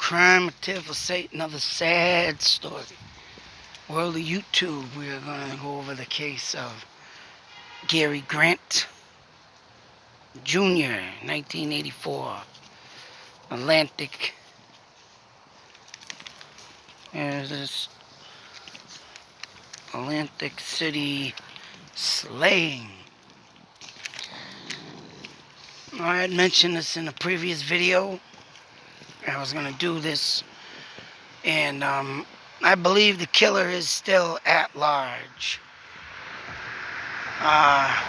crime, a tale for Satan, another sad story. World of YouTube, we are going to go over the case of Gary Grant Jr., 1984, Atlantic. There's this Atlantic City slaying. I had mentioned this in a previous video. I was going to do this, and I believe the killer is still at large. I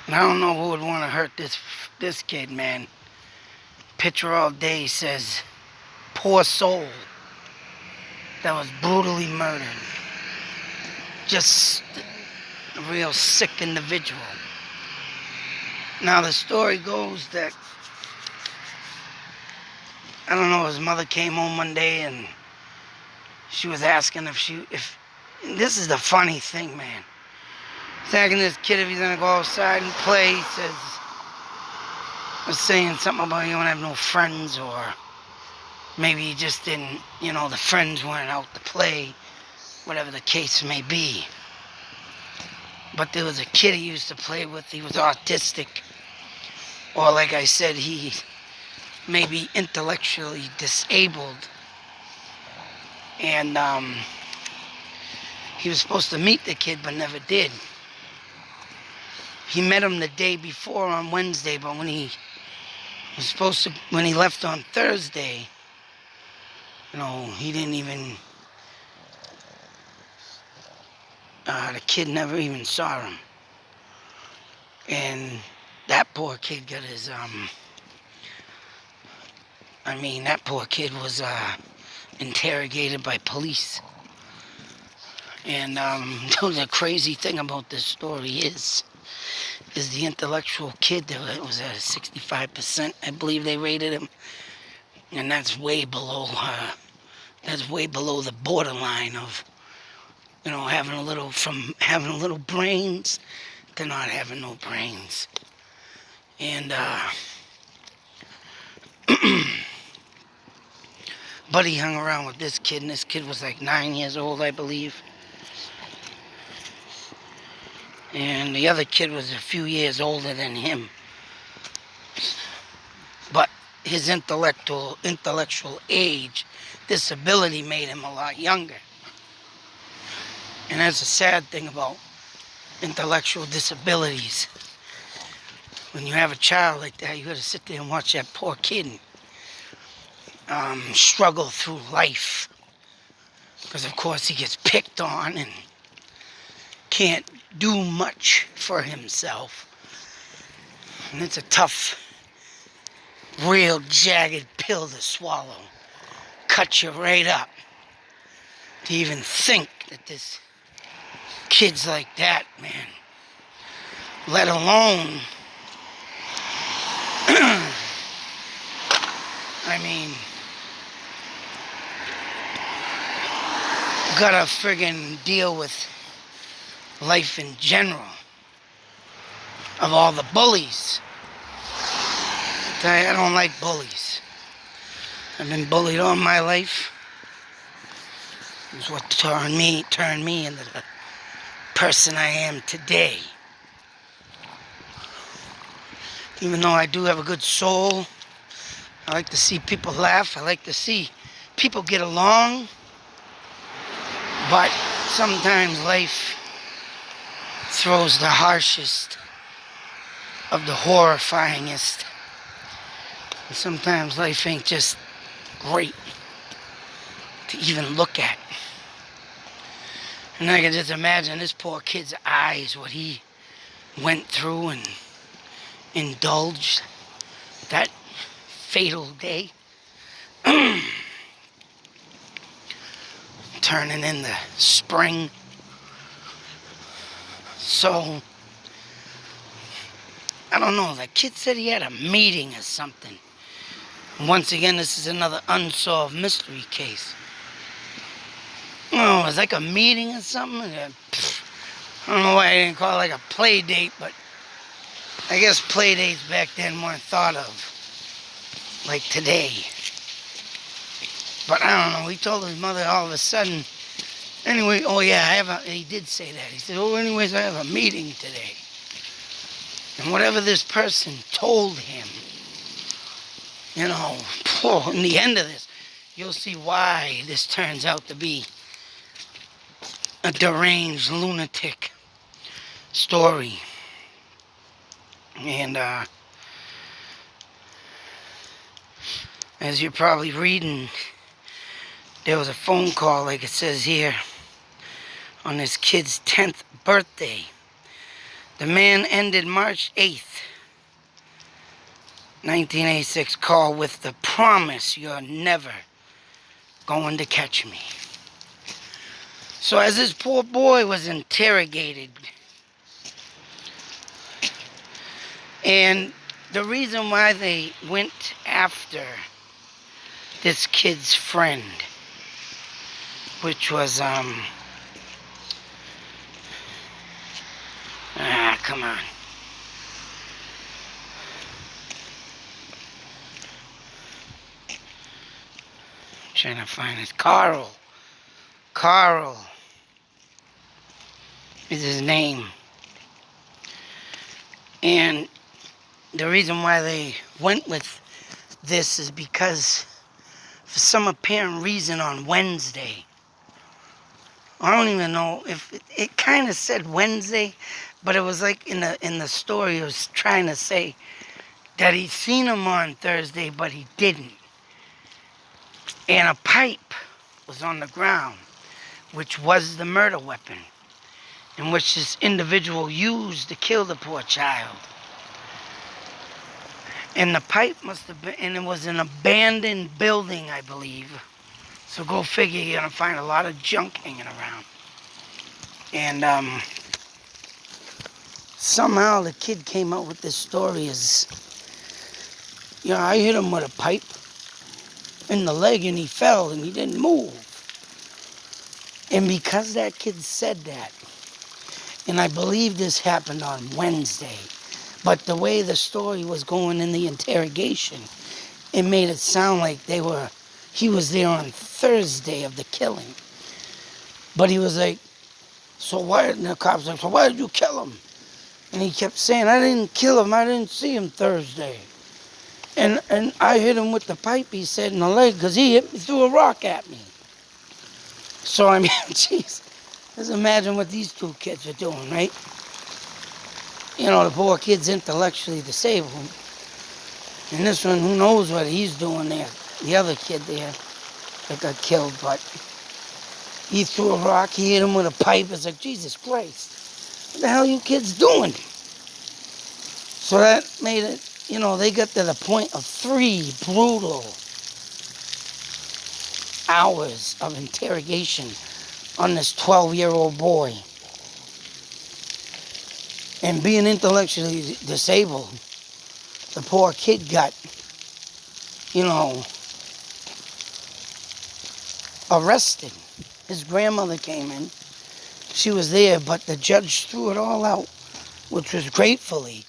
don't know who would want to hurt this kid, man. Picture all day says, poor soul that was brutally murdered. Just a real sick individual. Now the story goes that, I don't know, his mother came home one day and she was asking if this is the funny thing, man. He's asking this kid if he's gonna go outside and play. He was saying something about you don't have no friends, or maybe he just didn't, the friends weren't out to play, whatever the case may be. But there was a kid he used to play with, he was autistic, or like I said, he may be intellectually disabled, and he was supposed to meet the kid but never did. He met him the day before on Wednesday, but when he left on Thursday, he didn't even, the kid never even saw him. And that poor kid got his, that poor kid was interrogated by police. And the crazy thing about this story is the intellectual kid that was at 65%, I believe they rated him. And that's way below the borderline of, having a little brains to not having no brains. And Buddy hung around with this kid, and this kid was like 9 years old, I believe. And the other kid was a few years older than him. But his intellectual age, disability made him a lot younger. And that's a sad thing about intellectual disabilities. When you have a child like that, you gotta sit there and watch that poor kid struggle through life. Because of course he gets picked on and can't do much for himself. And it's a tough, real jagged pill to swallow. Cut you right up. To even think that this kid's like that, man. Let alone, gotta friggin' deal with life in general. Of all the bullies. I don't like bullies. I've been bullied all my life. It's what turned me into the person I am today. Even though I do have a good soul, I like to see people laugh. I like to see people get along. But sometimes life throws the harshest of the horrifyingest. And sometimes life ain't just great to even look at. And I can just imagine this poor kid's eyes, what he went through and indulged that fatal day. Turning in the spring. So, I don't know, the kid said he had a meeting or something. Once again, this is another unsolved mystery case. Oh, it was like a meeting or something. I don't know why I didn't call it like a play date, but I guess play dates back then weren't thought of like today. But I don't know. He told his mother all of a sudden. Anyway, oh yeah, he did say that. He said, oh, anyways, I have a meeting today. And whatever this person told him, you know, in the end of this, you'll see why this turns out to be a deranged, lunatic story. And as you're probably reading, there was a phone call, like it says here, on this kid's 10th birthday. The man ended March 8th, 1986, call with the promise you're never going to catch me. So as this poor boy was interrogated, and the reason why they went after this kid's friend, which was, come on. I'm trying to find it. Carl is his name. And the reason why they went with this is because for some apparent reason on Wednesday, I don't even know if it kind of said Wednesday, but it was like in the story it was trying to say that he'd seen him on Thursday, but he didn't. And a pipe was on the ground, which was the murder weapon, in which this individual used to kill the poor child. And the pipe must have been, and it was an abandoned building, I believe. So go figure, you're going to find a lot of junk hanging around. And somehow the kid came up with this story as, you know, I hit him with a pipe in the leg and he fell and he didn't move. And because that kid said that, and I believe this happened on Wednesday, but the way the story was going in the interrogation, it made it sound like he was there on Thursday of the killing. But he was like, and the cops like, so why did you kill him? And he kept saying, I didn't kill him, I didn't see him Thursday. And I hit him with the pipe, he said, in the leg, because he threw a rock at me. So, I mean, jeez, just imagine what these two kids are doing, right? You know, the poor kid's intellectually disabled. And this one, who knows what he's doing there. The other kid there that got killed, but he threw a rock, he hit him with a pipe. It's like, Jesus Christ, what the hell are you kids doing? So that made it, you know, they got to the point of 3 brutal hours of interrogation on this 12-year-old boy. And being intellectually disabled, the poor kid got, you know, arrested. His grandmother came in. She was there, but the judge threw it all out, which was gratefully,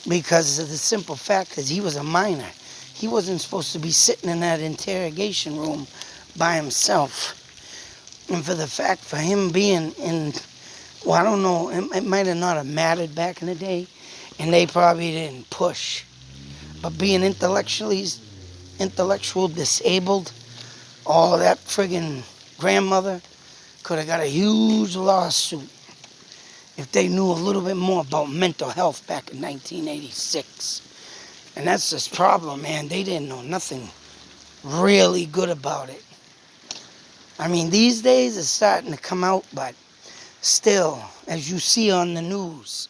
because of the simple fact that he was a minor. He wasn't supposed to be sitting in that interrogation room by himself. And for the fact for him being in, well, I don't know, it might have not have mattered back in the day, and they probably didn't push. But being intellectual disabled, oh, that friggin' grandmother could have got a huge lawsuit if they knew a little bit more about mental health back in 1986. And that's this problem, man. They didn't know nothing really good about it. I mean, these days it's starting to come out, but still, as you see on the news,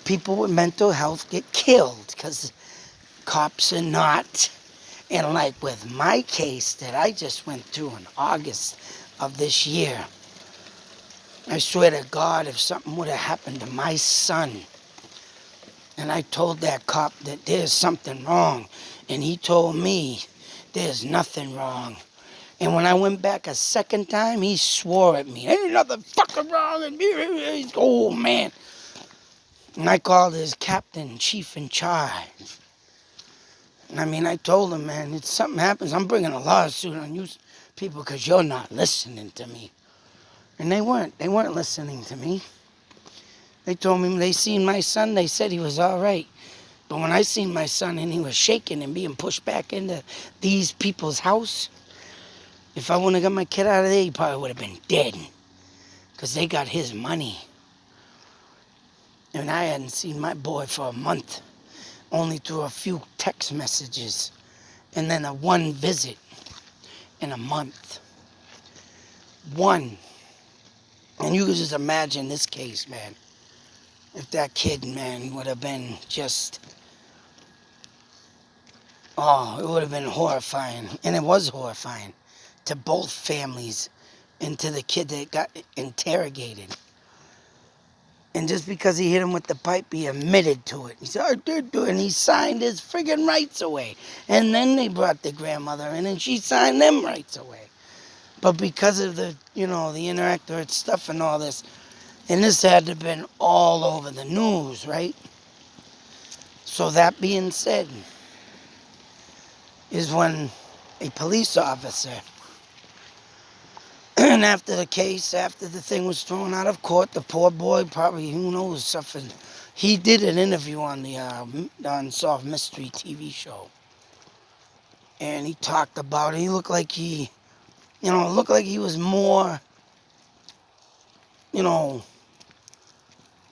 people with mental health get killed because cops are not. And like with my case that I just went through in August of this year, I swear to God, if something would have happened to my son, and I told that cop that there's something wrong, and he told me there's nothing wrong. And when I went back a second time, he swore at me. Ain't nothing fucking wrong with me. Oh, man. And I called his captain, chief in charge. And I mean, I told him, man, if something happens, I'm bringing a lawsuit on you people because you're not listening to me. And they weren't. They weren't listening to me. They told me they seen my son. They said he was all right. But when I seen my son and he was shaking and being pushed back into these people's house, if I wouldn't have got my kid out of there, he probably would have been dead. Because they got his money. And I hadn't seen my boy for a month. Only through a few text messages. And then a one visit in a month. One. And you can just imagine this case, man. If that kid, man, would have been just... Oh, it would have been horrifying. And it was horrifying. To both families. And to the kid that got interrogated. And just because he hit him with the pipe, he admitted to it. He said, I did do it. And he signed his friggin' rights away. And then they brought the grandmother in and she signed them rights away. But because of the, the Interactive stuff and all this, and this had to have been all over the news, right? So that being said, is when a police officer, and after the thing was thrown out of court, the poor boy probably, who knows, suffered. He did an interview on the Unsolved Mystery TV show. And he talked about it. He looked like he was more,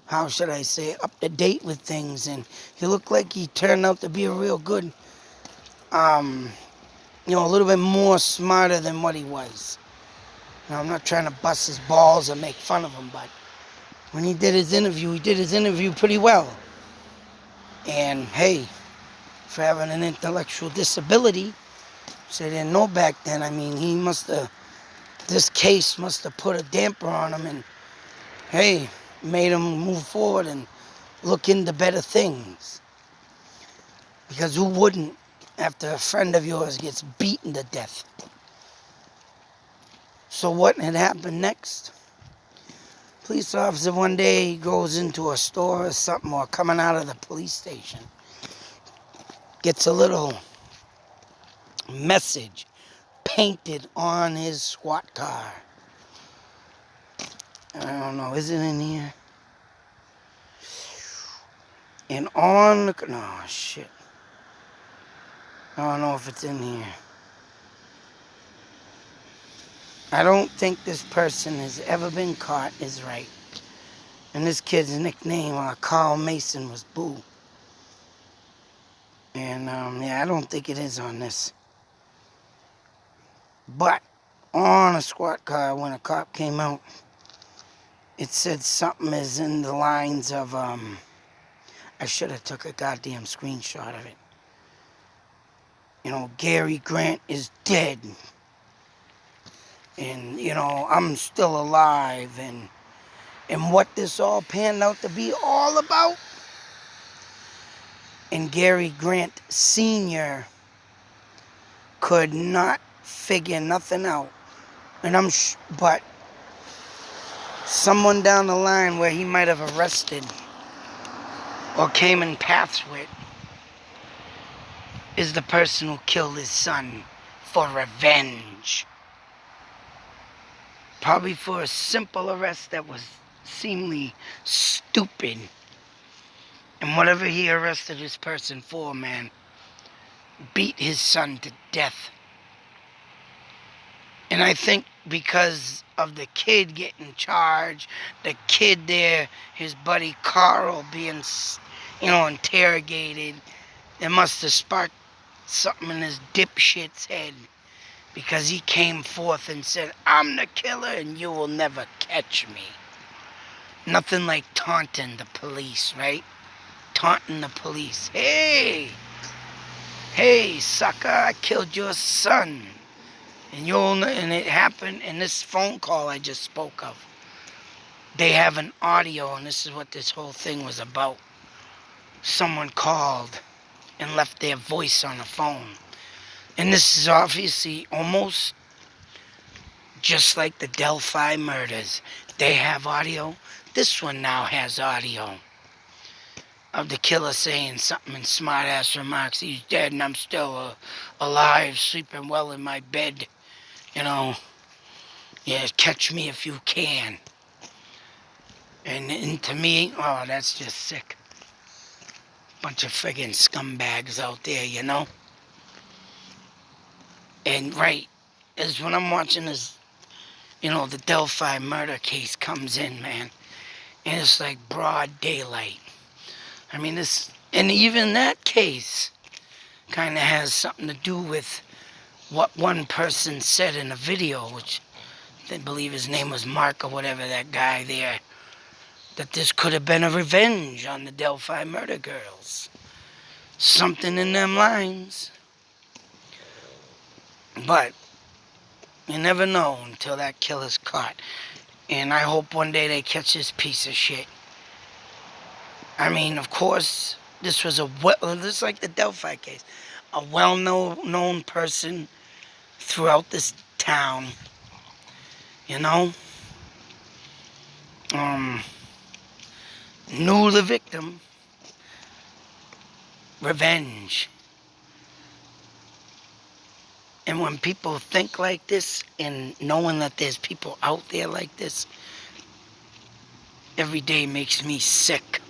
how should I say, up to date with things. And he looked like he turned out to be a real good, a little bit more smarter than what he was. I'm not trying to bust his balls or make fun of him, but when he did his interview pretty well. And hey, for having an intellectual disability, which they didn't know back then, I mean, this case must have put a damper on him and, hey, made him move forward and look into better things. Because who wouldn't after a friend of yours gets beaten to death? So what had happened next? Police officer one day goes into a store or something, or coming out of the police station, gets a little message painted on his squad car. I don't know, is it in here? And on the... No, shit. I don't know if it's in here. I don't think this person has ever been caught is right. And this kid's nickname, Carl Mason, was Boo. And, I don't think it is on this. But on a squad car, when a cop came out, it said something is in the lines of, I should have took a goddamn screenshot of it. Gary Grant is dead. And, I'm still alive. And what this all panned out to be all about. And Gary Grant Sr. could not figure nothing out. And but someone down the line where he might have arrested or came in paths with is the person who killed his son for revenge. Probably for a simple arrest that was seemingly stupid. And whatever he arrested this person for, man, beat his son to death. And I think because of the kid getting charged, the kid there, his buddy Carl being, interrogated, it must have sparked something in his dipshit's head. Because he came forth and said, I'm the killer and you will never catch me. Nothing like taunting the police, right? Taunting the police. Hey, sucker, I killed your son. And it happened in this phone call I just spoke of. They have an audio, and this is what this whole thing was about. Someone called and left their voice on the phone. And this is obviously almost just like the Delphi murders. They have audio. This one now has audio. of the killer saying something in smart-ass remarks. He's dead and I'm still alive, sleeping well in my bed. You know, yeah, catch me if you can. And to me, oh, that's just sick. Bunch of friggin' scumbags out there, you know? And right, as when I'm watching this, the Delphi murder case comes in, man. And it's like broad daylight. I mean, and even that case kind of has something to do with what one person said in a video, which I believe his name was Mark or whatever, that guy there, that this could have been a revenge on the Delphi murder girls. Something in them lines. But you never know until that killer's caught. And I hope one day they catch this piece of shit. I mean, of course, this was just like the Delphi case, a well-known person throughout this town, you know, knew the victim, revenge. And when people think like this and knowing that there's people out there like this, every day makes me sick.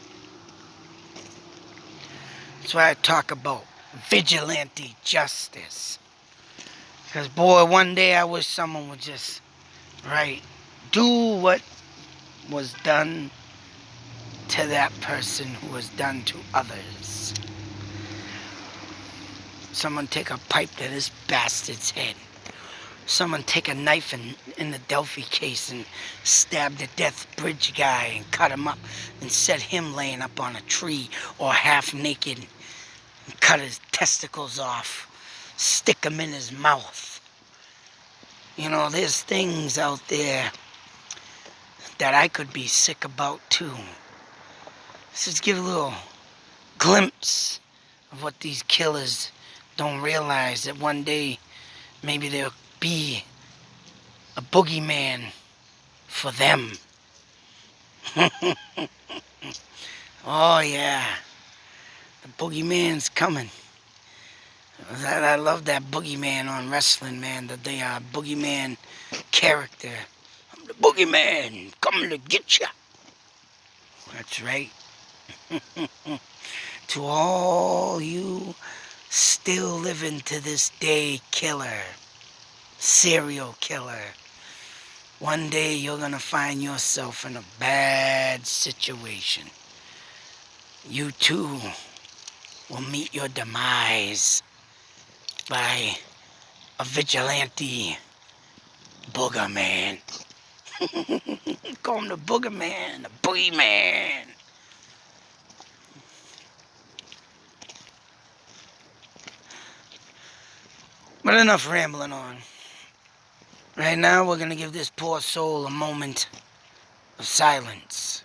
That's why I talk about vigilante justice. Because, boy, one day I wish someone would just, do what was done to that person who was done to others. Someone take a pipe to this bastard's head. Someone take a knife in the Delphi case and stab the Death Bridge guy and cut him up and set him laying up on a tree or half naked and cut his testicles off, stick him in his mouth. There's things out there that I could be sick about too. Let's just give a little glimpse of what these killers don't realize, that one day maybe there'll be a boogeyman for them. Oh yeah, the boogeyman's coming. I love that boogeyman on wrestling, man. The boogeyman character. I'm the boogeyman coming to get ya. That's right. To all you still living to this day killer, serial killer, one day you're gonna find yourself in a bad situation. You too will meet your demise by a vigilante boogerman. Call him the boogerman, the boogeyman. But enough rambling on. Right now, we're going to give this poor soul a moment of silence.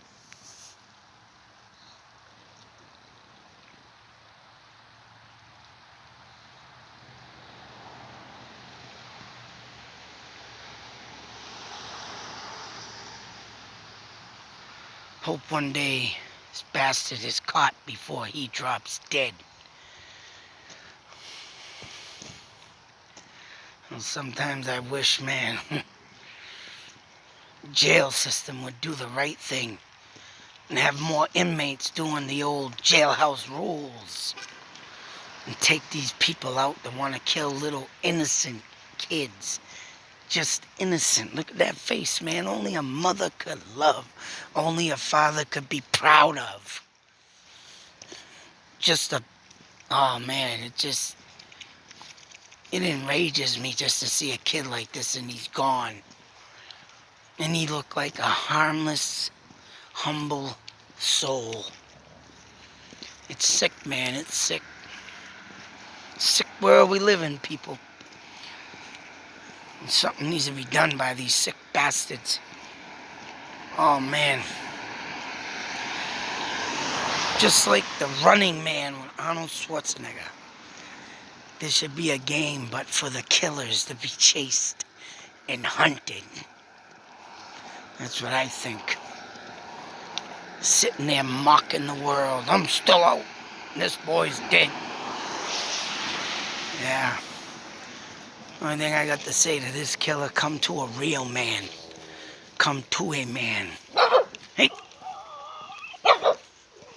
Hope one day this bastard is caught before he drops dead. And sometimes I wish, man, jail system would do the right thing and have more inmates doing the old jailhouse rules and take these people out that want to kill little innocent kids. Just innocent. Look at that face, man. Only a mother could love. Only a father could be proud of. Oh man, it enrages me just to see a kid like this and he's gone. And he looked like a harmless, humble soul. It's sick, man. It's sick. Sick world we live in, people. And something needs to be done by these sick bastards. Oh, man. Just like the Running Man with Arnold Schwarzenegger. There should be a game, but for the killers to be chased and hunted. That's what I think. sitting there mocking the world. I'm still out. This boy's dead. Yeah. Only thing I got to say to this killer, come to a real man. Come to a man. Hey.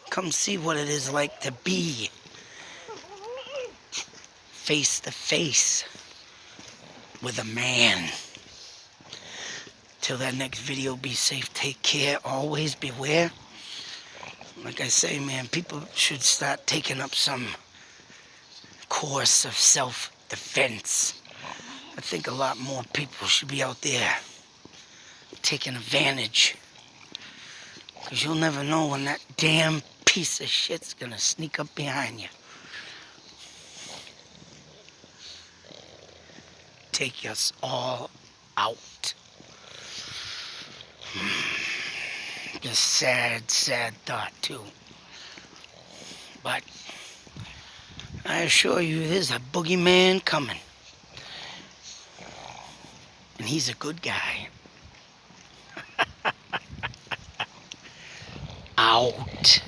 Come see what it is like to be face to face with a man. Till that next video, be safe, take care, always beware. Like I say, man, people should start taking up some course of self-defense. I think a lot more people should be out there taking advantage. Because you'll never know when that damn piece of shit's gonna sneak up behind you. Take us all out. Just sad, sad thought too. But I assure you there's a boogeyman coming. And he's a good guy. Out.